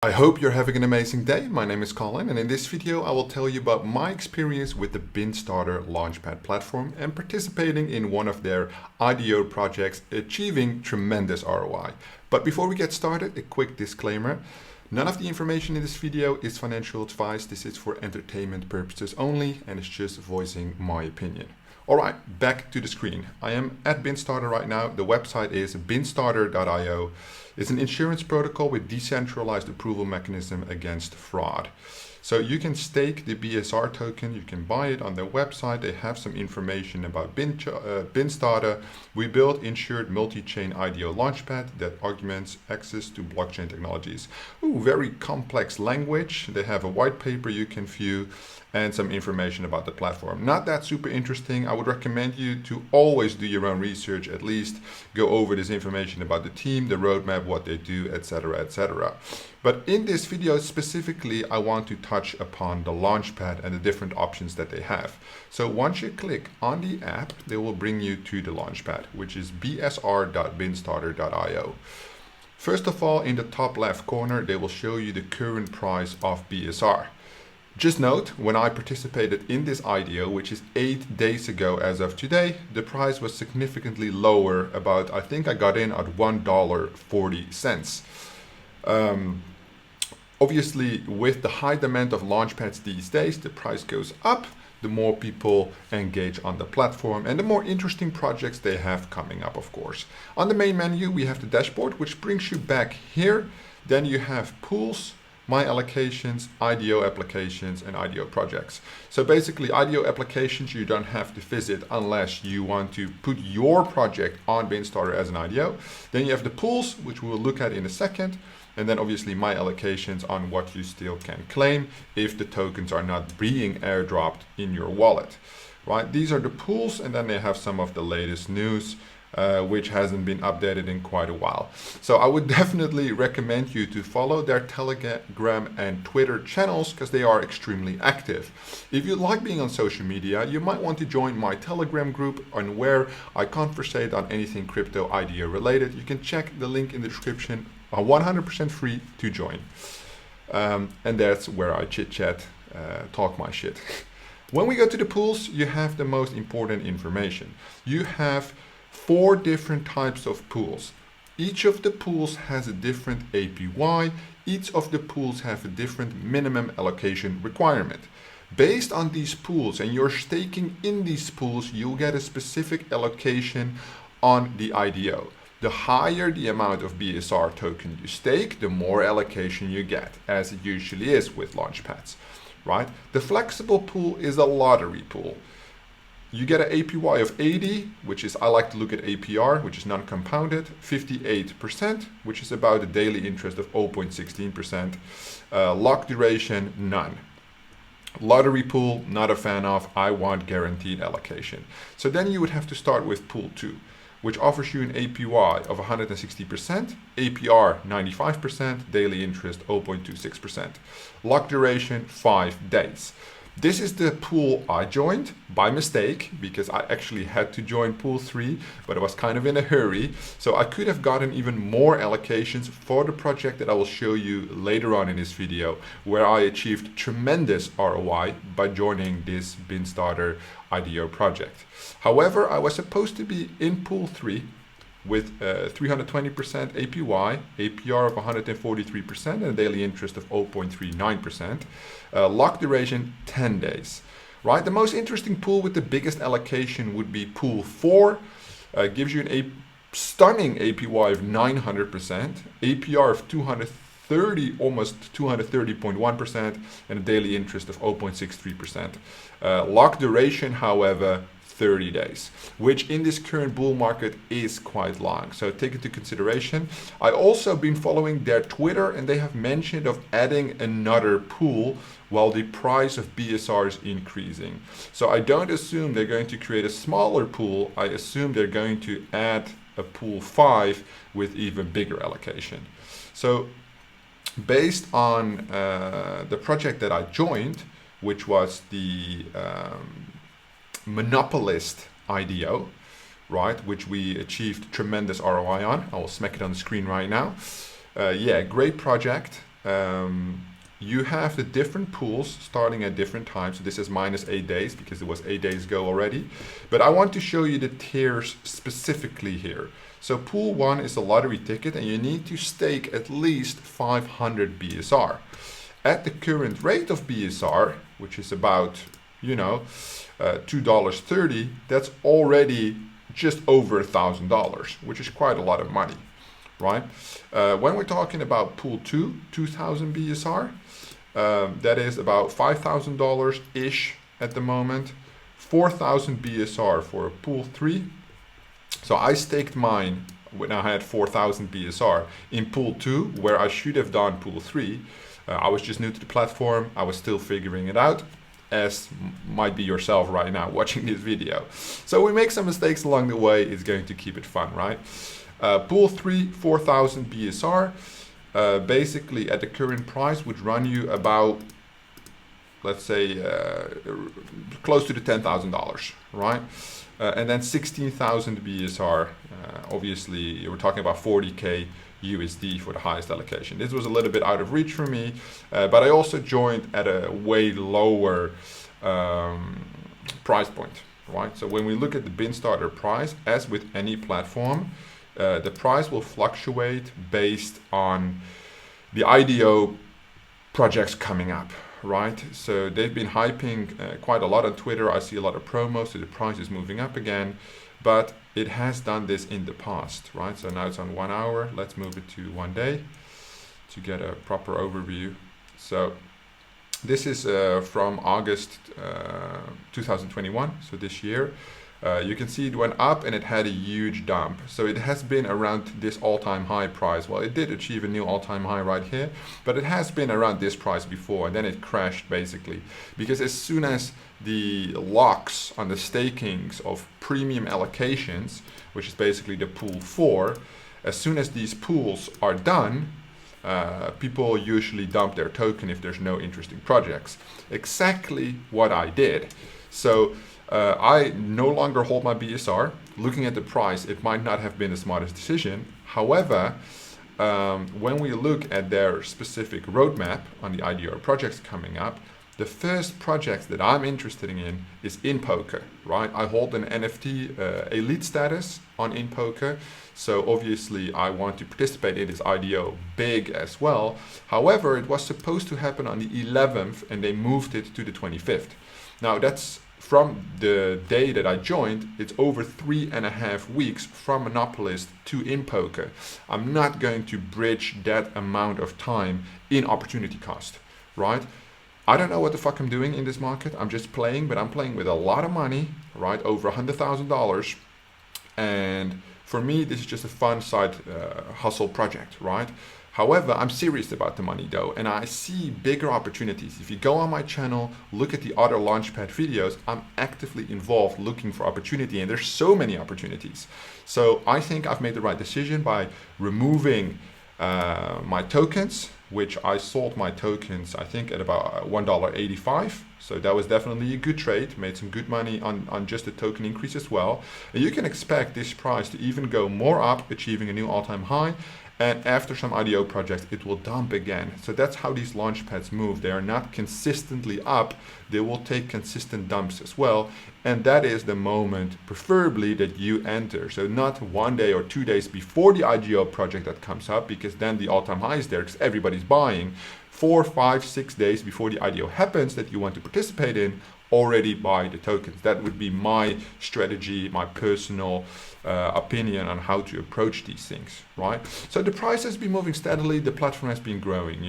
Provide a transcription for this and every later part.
I hope you're having an amazing day. My name is Colin, and in this video I will tell you about my experience with the BinStarter Launchpad platform and participating in one of their IDO projects, achieving tremendous ROI. But before we get started, a quick disclaimer. None of the information in this video is financial advice. This is for entertainment purposes only, and it's just voicing my opinion. All right, back to the screen. I am at BinStarter right now. The website is binstarter.io. It's an insurance protocol with decentralized approval mechanism against fraud. So you can stake the BSR token, you can buy it on their website. They have some information about BinStarter. We built insured multi-chain IDO launchpad that augments access to blockchain technologies. Ooh, very complex language. They have a white paper you can view and some information about the platform. Not that super interesting. I would recommend you to always do your own research, at least go over this information about the team, the roadmap, what they do, etc., etc. But in this video specifically, I want to touch upon the Launchpad and the different options that they have. So once you click on the app, they will bring you to the Launchpad, which is bsr.binstarter.io. First of all, in the top left corner, they will show you the current price of BSR. Just note, when I participated in this IDO, which is 8 days ago as of today, the price was significantly lower, about, I think I got in at $1.40. Obviously, with the high demand of launchpads these days, the price goes up, the more people engage on the platform and the more interesting projects they have coming up, of course. On the main menu, we have the dashboard, which brings you back here. Then you have pools, my allocations, IDO applications, and IDO projects. So basically, IDO applications you don't have to visit unless you want to put your project on BinStarter as an IDO. Then you have the pools, which we will look at in a second. And then obviously my allocations on what you still can claim if the tokens are not being airdropped in your wallet, right? These are the pools, and then they have some of the latest news, which hasn't been updated in quite a while. So I would definitely recommend you to follow their Telegram and Twitter channels because they are extremely active. If you like being on social media, you might want to join my Telegram group on where I conversate on anything crypto idea related. You can check the link in the description. 100% free to join. And that's where I chit chat, talk my shit. When we go to the pools, you have the most important information. You have 4 different types of pools. Each of the pools has a different APY. Each of the pools have a different minimum allocation requirement. Based on these pools and your staking in these pools, you'll get a specific allocation on the IDO. The higher the amount of BSR token you stake, the more allocation you get, as it usually is with launchpads, right? The flexible pool is a lottery pool. You get an APY of 80, which is, I like to look at APR, which is non-compounded, 58%, which is about a daily interest of 0.16%. Lock duration, none. Lottery pool, not a fan of. I want guaranteed allocation. So then you would have to start with pool 2, which offers you an APY of 160%, APR 95%, daily interest 0.26%. Lock duration 5 days. This is the pool I joined by mistake because I actually had to join pool 3, but I was kind of in a hurry. So I could have gotten even more allocations for the project that I will show you later on in this video, where I achieved tremendous ROI by joining this BinStarter IDO project. However, I was supposed to be in pool 3 with 320% APY, APR of 143%, and a daily interest of 0.39%. Lock duration 10 days. Right, the most interesting pool with the biggest allocation would be pool 4. Gives you a stunning APY of 900%, APR of 230, almost 230.1%, and a daily interest of 0.63%. Lock duration, however, 30 days, which in this current bull market is quite long. So take it into consideration. I also been following their Twitter, and they have mentioned of adding another pool while the price of BSR is increasing. So I don't assume they're going to create a smaller pool. I assume they're going to add a pool 5 with even bigger allocation. So based on the project that I joined, which was the Monopolist IDO, right, which we achieved tremendous ROI on. I will smack it on the screen right now. Yeah, great project. you have the different pools starting at different times. So this is minus 8 days because it was 8 days ago already. But I want to show you the tiers specifically here. So pool 1 is a lottery ticket and you need to stake at least 500 BSR. At the current rate of BSR, which is about, $2.30, that's already just over $1,000, which is quite a lot of money, right? When we're talking about pool 2, 2,000 BSR, that is about $5,000-ish at the moment, 4,000 BSR for pool 3. So I staked mine when I had 4,000 BSR in pool 2, where I should have done pool 3. I was just new to the platform. I was still figuring it out, as might be yourself right now watching this video. So we make some mistakes along the way. It's going to keep it fun, right? Pool 3, 4,000 BSR, basically at the current price would run you about, let's say, close to the $10,000, right? And then 16,000 BSR, obviously we're talking about 40K USD for the highest allocation. This was a little bit out of reach for me, but I also joined at a way lower price point, right? So when we look at the BinStarter price, as with any platform, the price will fluctuate based on the IDO projects coming up, right? So they've been hyping quite a lot on Twitter. I see a lot of promos, so the price is moving up again, but it has done this in the past, right? So now it's on 1 hour. Let's move it to 1 day to get a proper overview. So this is from August 2021, so this year. You can see it went up and it had a huge dump. So it has been around this all-time high price. Well, it did achieve a new all-time high right here, but it has been around this price before, and then it crashed basically. Because as soon as the locks on the stakings of premium allocations, which is basically the pool 4, as soon as these pools are done, people usually dump their token if there's no interesting projects. Exactly what I did. So I no longer hold my BSR. Looking at the price, it might not have been the smartest decision. However, when we look at their specific roadmap on the IDO projects coming up, the first project that I'm interested in is InPoker, right? I hold an NFT elite status on InPoker, so obviously I want to participate in this IDO big as well. However, it was supposed to happen on the 11th and they moved it to the 25th. Now that's from the day that I joined. It's over 3.5 weeks from Monopolist to InPoker. I'm not going to bridge that amount of time in opportunity cost, right? I don't know what the fuck I'm doing in this market. I'm just playing, but I'm playing with a lot of money, right? Over $100,000. And for me, this is just a fun side hustle project, right? However, I'm serious about the money though, and I see bigger opportunities. If you go on my channel, look at the other Launchpad videos, I'm actively involved looking for opportunity, and there's so many opportunities. So I think I've made the right decision by removing my tokens, which I sold my tokens, I think at about $1.85. So that was definitely a good trade, made some good money on just the token increase as well. And you can expect this price to even go more up, achieving a new all-time high. And after some IDO projects, it will dump again. So that's how these launchpads move. They are not consistently up. They will take consistent dumps as well. And that is the moment, preferably, that you enter. So not 1 day or 2 days before the IDO project that comes up, because then the all-time high is there because everybody's buying. 4, 5, 6 days before the IDO happens that you want to participate in, already buy the tokens. That would be my strategy, my personal opinion on how to approach these things, right? So the price has been moving steadily. The platform has been growing,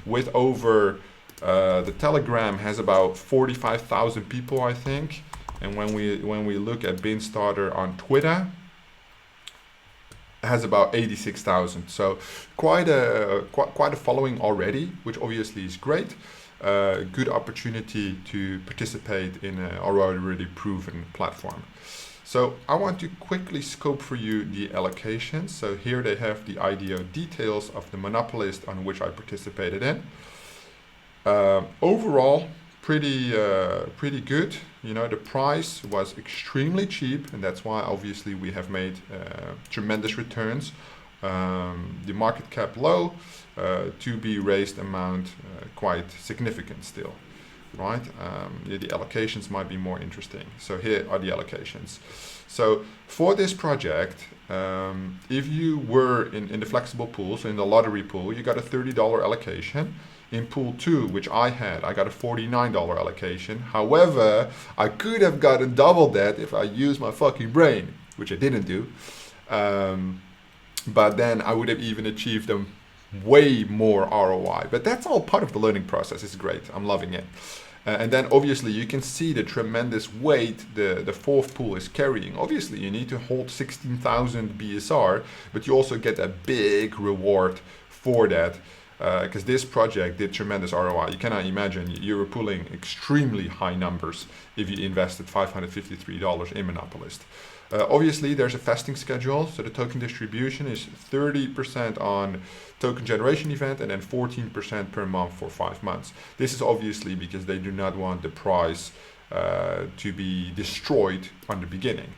with over the Telegram has about 45,000 people, I think. And when we look at BinStarter on Twitter, it has about 86,000. So quite a following already, which obviously is great. Good opportunity to participate in an already proven platform. So I want to quickly scope for you the allocations. So here they have the IDO details of the Monopolist on which I participated in. Overall, pretty good. The price was extremely cheap, and that's why obviously we have made tremendous returns The market cap low, to be raised amount quite significant still, right? The allocations might be more interesting. So here are the allocations. So for this project, if you were in the flexible pool, so in the lottery pool, you got a $30 allocation. In pool 2, which I had, I got a $49 allocation. However, I could have gotten double that if I used my fucking brain, which I didn't do. But then I would have even achieved a way more ROI. But that's all part of the learning process. It's great. I'm loving it. And then obviously you can see the tremendous weight the fourth pool is carrying. Obviously you need to hold 16,000 BSR, but you also get a big reward for that. Because this project did tremendous ROI. You cannot imagine, you were pulling extremely high numbers if you invested $553 in Monopolist. Obviously, there's a vesting schedule, so the token distribution is 30% on token generation event and then 14% per month for 5 months. This is obviously because they do not want the price to be destroyed on the beginning.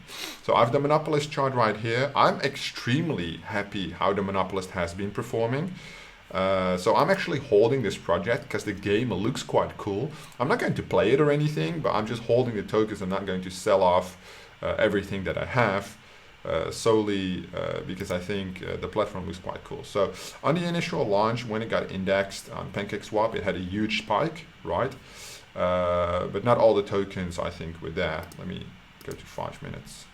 So I have the Monopolist chart right here. I'm extremely happy how the Monopolist has been performing. So I'm actually holding this project because the game looks quite cool. I'm not going to play it or anything, but I'm just holding the tokens. I'm not going to sell off everything that I have solely because I think the platform looks quite cool. So on the initial launch, when it got indexed on PancakeSwap, it had a huge spike, right? But not all the tokens, I think, were there. Let me go to 5 minutes.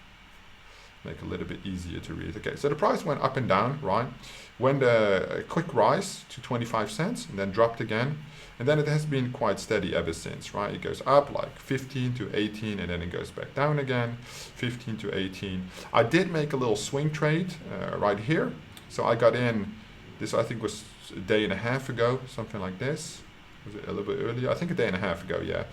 Make it a little bit easier to read. Okay, so the price went up and down, right? Went a quick rise to 25 cents and then dropped again. And then it has been quite steady ever since, right? It goes up like 15 to 18 and then it goes back down again, 15 to 18. I did make a little swing trade right here. So I got in, this I think was a day and a half ago, something like this. Was it a little bit earlier? I think a day and a half ago, yeah.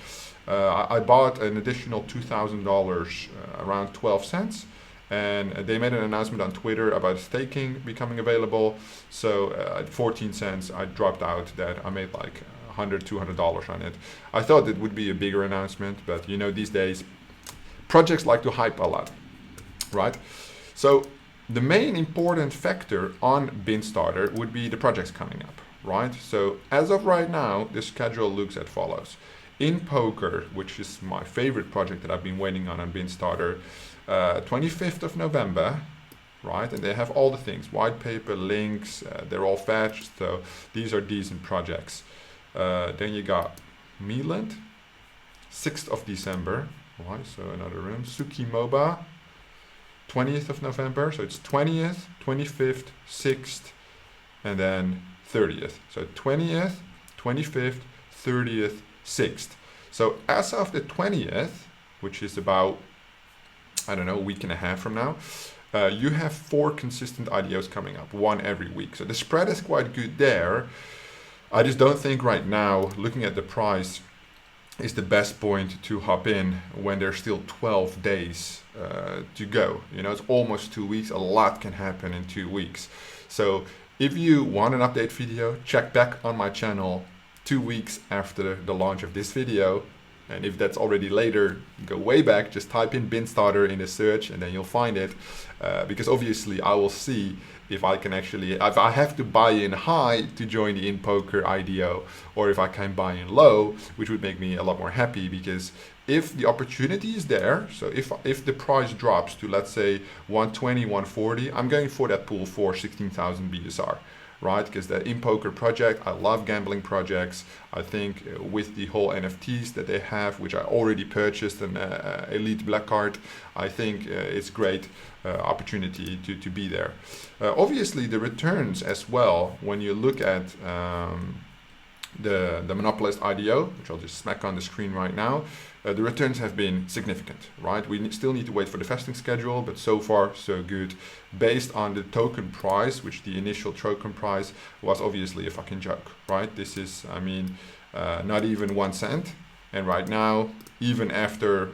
I bought an additional $2,000 around 12 cents. And they made an announcement on Twitter about staking becoming available. So at 14 cents, I dropped out that. I made like $100, $200 on it. I thought it would be a bigger announcement, but you know, these days, projects like to hype a lot, right? So the main important factor on BinStarter would be the projects coming up, right? So as of right now, the schedule looks as follows. In Poker, which is my favorite project that I've been waiting on BinStarter, 25th of November, right? And they have all the things, white paper, links, they're all fetched, so these are decent projects. Then you got Milan, 6th of December, right? So another room. Suki Moba, 20th of November, so it's 20th, 25th, 6th, and then 30th. So 20th, 25th, 30th, 6th. So as of the 20th, which is about, I don't know, a week and a half from now, you have 4 consistent IDOs coming up, 1 every week. So the spread is quite good there. I just don't think right now, looking at the price, is the best point to hop in when there's still 12 days to go. You know, it's almost 2 weeks. A lot can happen in 2 weeks. So if you want an update video, check back on my channel 2 weeks after the launch of this video. And if that's already later, go way back, just type in BinStarter in the search and then you'll find it. Because obviously I will see if I can actually, if I have to buy in high to join the in poker IDO, or if I can buy in low, which would make me a lot more happy, because if the opportunity is there, so if the price drops to, let's say, 120, 140, I'm going for that pool for 16,000 BSR. Right, because the in poker project, I love gambling projects. I think with the whole NFTs that they have, which I already purchased an elite black card, I think it's great opportunity to be there. Obviously, the returns as well, when you look at the Monopolist IDO, which I'll just smack on the screen right now, the returns have been significant, right? We still need to wait for the vesting schedule, but so far so good. Based on the token price, which the initial token price was obviously a fucking joke, right? This is, I mean, not even 1 cent. And right now, even after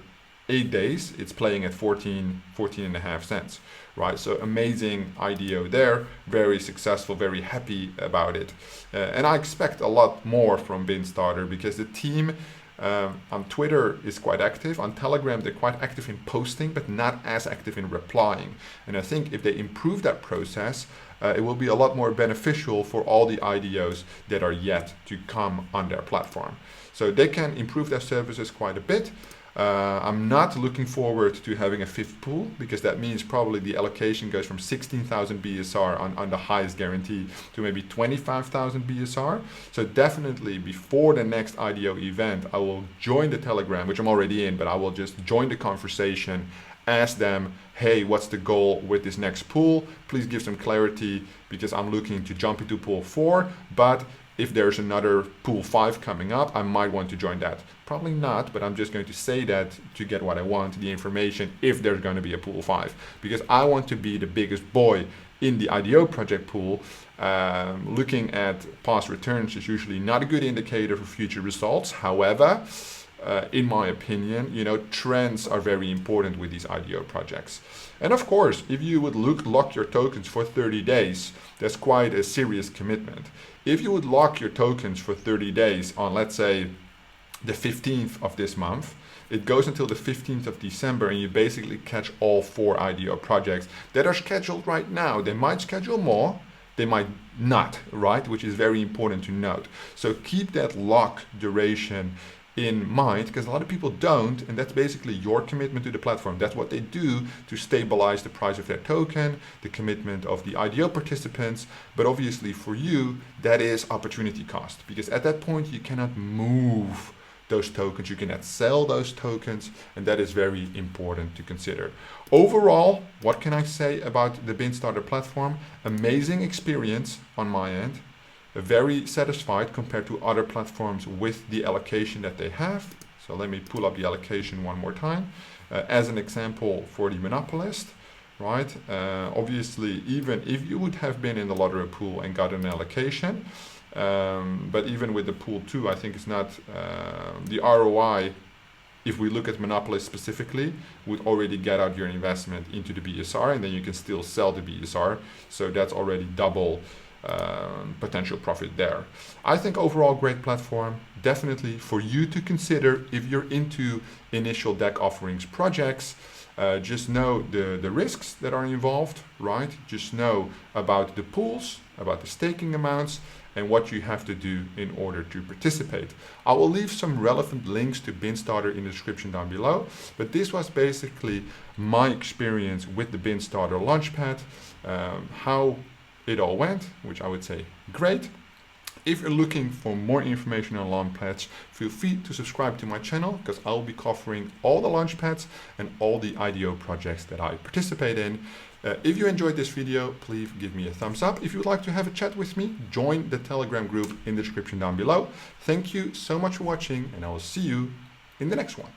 8 days, it's playing at 14 and a half cents, right? So amazing IDO there, very successful, very happy about it. And I expect a lot more from BinStarter because the team on Twitter is quite active. On Telegram, they're quite active in posting, but not as active in replying. And I think if they improve that process, it will be a lot more beneficial for all the IDOs that are yet to come on their platform. So they can improve their services quite a bit. I'm not looking forward to having a fifth pool, because that means probably the allocation goes from 16,000 BSR on the highest guarantee to maybe 25,000 BSR. So definitely before the next IDO event, I will join the Telegram, which I'm already in, but I will just join the conversation, ask them, hey, what's the goal with this next pool? Please give some clarity, because I'm looking to jump into pool 4, but if there's another pool 5 coming up, I might want to join that. Probably not, but I'm just going to say that to get what I want, the information, if there's going to be a pool 5. Because I want to be the biggest boy in the IDO project pool. Looking at past returns is usually not a good indicator for future results. However, in my opinion, trends are very important with these IDO projects. And of course, if you would lock your tokens for 30 days, that's quite a serious commitment. If you would lock your tokens for 30 days on, let's say, the 15th of this month, it goes until the 15th of December, and you basically catch all 4 IDO projects that are scheduled right now. They might schedule more, they might not, right? Which is very important to note. So keep that lock duration in mind, because a lot of people don't, and that's basically your commitment to the platform. That's what they do to stabilize the price of their token, the commitment of the IDO participants. But obviously for you, that is opportunity cost, because at that point you cannot move those tokens, you cannot sell those tokens, and that is very important to consider. Overall, what can I say about the BinStarter platform? Amazing experience on my end. Very satisfied compared to other platforms with the allocation that they have. So let me pull up the allocation one more time. As an example for the Monopolist, right? Obviously, even if you would have been in the lottery pool and got an allocation, but even with the pool 2, I think it's not the ROI. If we look at Monopolist specifically, would already get out your investment into the BSR, and then you can still sell the BSR. So that's already double potential profit there. I think overall great platform, definitely for you to consider if you're into Initial Dex Offerings projects. Just know the risks that are involved, right? Just know about the pools, about the staking amounts, and what you have to do in order to participate. I will leave some relevant links to BinStarter in the description down below, but this was basically my experience with the BinStarter Launchpad, how it all went, which I would say great. If you're looking for more information on Launchpads, feel free to subscribe to my channel, because I'll be covering all the Launchpads and all the IDO projects that I participate in. If you enjoyed this video, please give me a thumbs up. If you'd like to have a chat with me, join the Telegram group in the description down below. Thank you so much for watching, and I will see you in the next one.